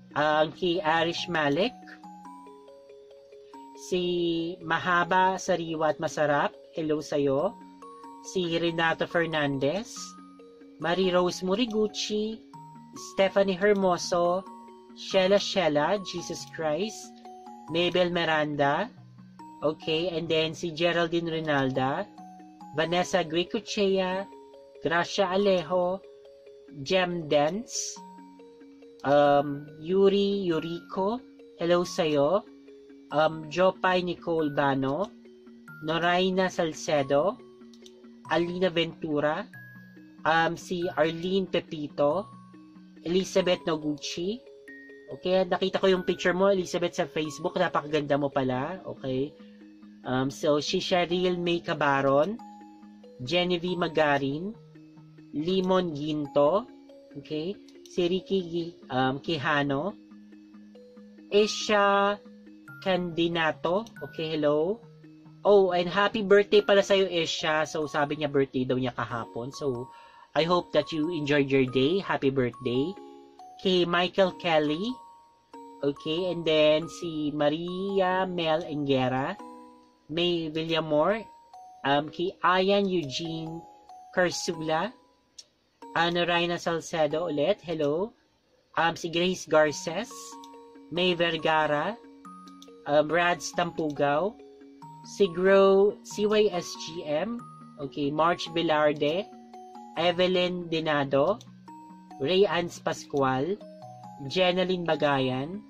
Kay Arish Malik, si Mahaba Sariwa at Masarap, hello sa'yo. Si Renato Fernandez, Marie Rose Moriguchi, Stephanie Hermoso, Shella, Jesus Christ, Mabel Miranda, okay, and then si Geraldine Rinalda, Vanessa Guicochea, Gracia Alejo, Jem Dance, Yuri Yuriko, hello sa'yo. Jopay Nicole Bano, Noraina Salcedo, Alina Ventura, si Arlene Pepito, Elizabeth Noguchi. Okay, nakita ko yung picture mo, Elizabeth, sa Facebook. Napakaganda mo pala. Okay. So, si Cheryl May Cabaron, Genevieve Magarin, Limon Ginto, okay, si Ricky Quijano, Esha Candinato, okay, hello. Oh, and happy birthday pala sa'yo, Esha. So, sabi niya birthday daw niya kahapon. So, I hope that you enjoyed your day. Happy birthday. Kay Michael Kelly, okay, and then si Maria Mel Engera, May Villamor, kay Ayan Eugene Carsula, Noraina Salcedo ulit, hello. Si Grace Garces, May Vergara, Brad Stampugaw, Sigro CYSGM, okay, March Velarde, Evelyn Dinado, Ray Ans Pascual, Jenaline Bagayan,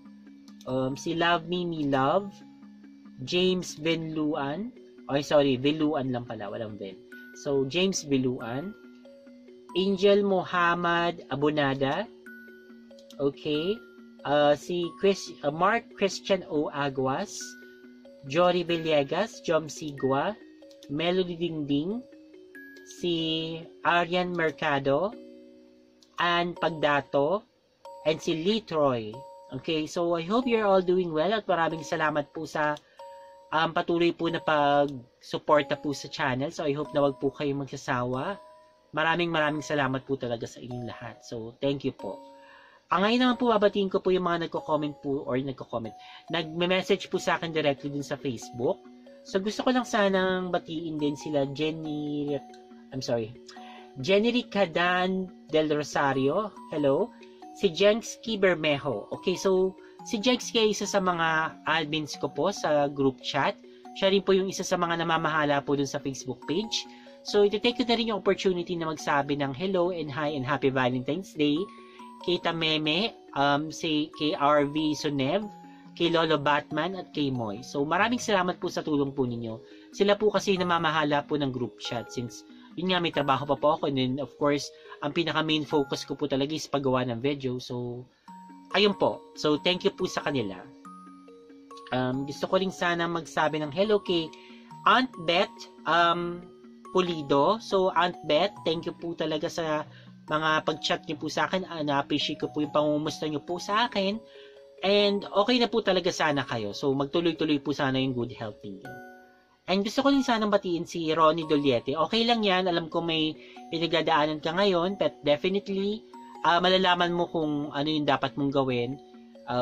si Love Me Me Love, James Venluan, Veluan lang pala, walang Ven. So, James Veluan, Angel Muhammad Abunada, okay, si Mark Christian O. Aguas, Jory Villegas, Jom Sigua, Melody Dingding, si Arian Mercado, Ann Pagdato, and si Lee Troy. Okay, so I hope you're all doing well at maraming salamat po sa patuloy po na pag-suporta po sa channel. So I hope na wag po kayong magsasawa. Maraming salamat po talaga sa inyong lahat. So thank you po. Ngayon naman po, babatiin ko po yung mga nagme-message po sa akin directly din sa Facebook. So, gusto ko lang sanang batiin din sila Jenny Cadan del Rosario, hello. Si Jenski Bermejo. Okay, so, si Jenski ay isa sa mga admins ko po sa group chat. Siya rin po yung isa sa mga namamahala po dun sa Facebook page. So, iti-take ko na rin yung opportunity na magsabi ng hello and hi and happy Valentine's Day kay Tameme, kay RV Sonev, kay Lolo Batman at kay Moy. So, maraming salamat po sa tulong po ninyo. Sila po kasi namamahala po ng group chat since yun nga may trabaho pa po ako. And then, of course, ang pinaka main focus ko po talaga is paggawa ng video. So, ayun po. So, thank you po sa kanila. Gusto ko rin sana magsabi ng hello kay Aunt Beth Pulido. So, Aunt Beth, thank you po talaga sa mga pag-chat niyo po sa akin. Na-appreciate ko po yung pangumusta niyo po sa akin. And okay na po talaga sana kayo. So, magtuloy-tuloy po sana yung good health niyo. And gusto ko rin sanang batiin si Ronnie Doliete. Okay lang yan. Alam ko may pinagdadaanan ka ngayon. But definitely, malalaman mo kung ano yung dapat mong gawin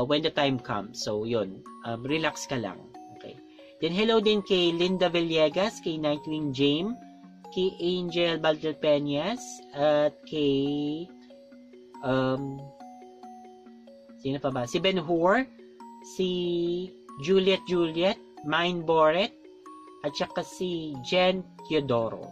when the time comes. So, yun. Relax ka lang. Okay. Then, hello din kay Linda Villegas, kay Nightwing James, kay Angel Valderpeñas, at kay sino pa ba? Si Ben Hur, si Juliet, Mine Boret, at saka si Jen Teodoro.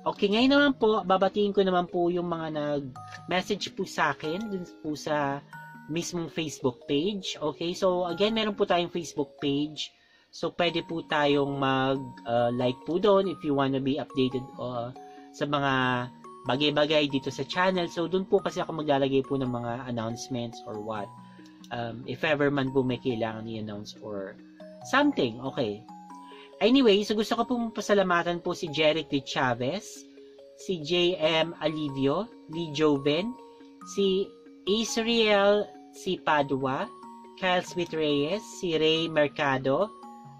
Okay, ngayon naman po, babatiin ko naman po yung mga nag-message po sa akin dun po sa mismong Facebook page. Okay, so again, meron po tayong Facebook page. So, pwede po tayong mag-like po doon if you wanna be updated sa mga bagay-bagay dito sa channel. So, doon po kasi ako maglalagay po ng mga announcements or what. If ever man po may kailangan i-announce or something. Okay. Anyway, so gusto ko pong pasalamatan po si Jeric de Chavez, si JM Alivio, Lee Joven, si Israel C. Padua, Kyle Smith Reyes, si Ray Mercado,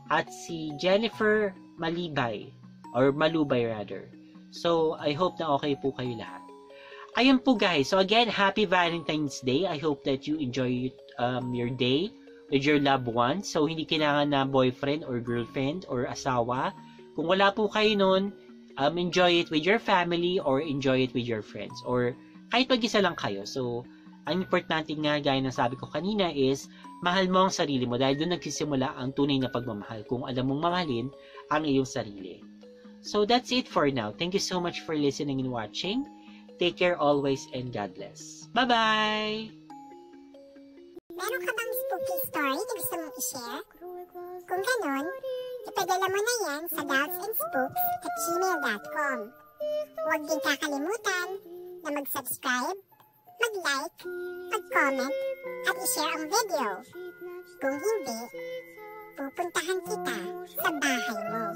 at si Jennifer Malibay, or Malubay rather. So, I hope na okay po kayo lahat. Ayun po guys, so again, happy Valentine's Day. I hope that you enjoy your day with your loved ones. So, hindi kailangan na boyfriend or girlfriend or asawa. Kung wala po kayo nun, enjoy it with your family or enjoy it with your friends. Or kahit mag-isa lang kayo. So, ang importante nga, gaya ng sabi ko kanina is, mahal mo ang sarili mo dahil doon nagsisimula ang tunay na pagmamahal. Kung alam mong mamahalin ang iyong sarili. So, that's it for now. Thank you so much for listening and watching. Take care always and God bless. Bye-bye! Meron ka bang spooky story na gusto mong i-share? Kung ganon, ipadala mo na yan sa doubtsandspooks@gmail.com. Huwag din kakalimutan na mag-subscribe, mag-like, mag-comment, at i-share ang video. Kung hindi, pupuntahan kita sa bahay mo.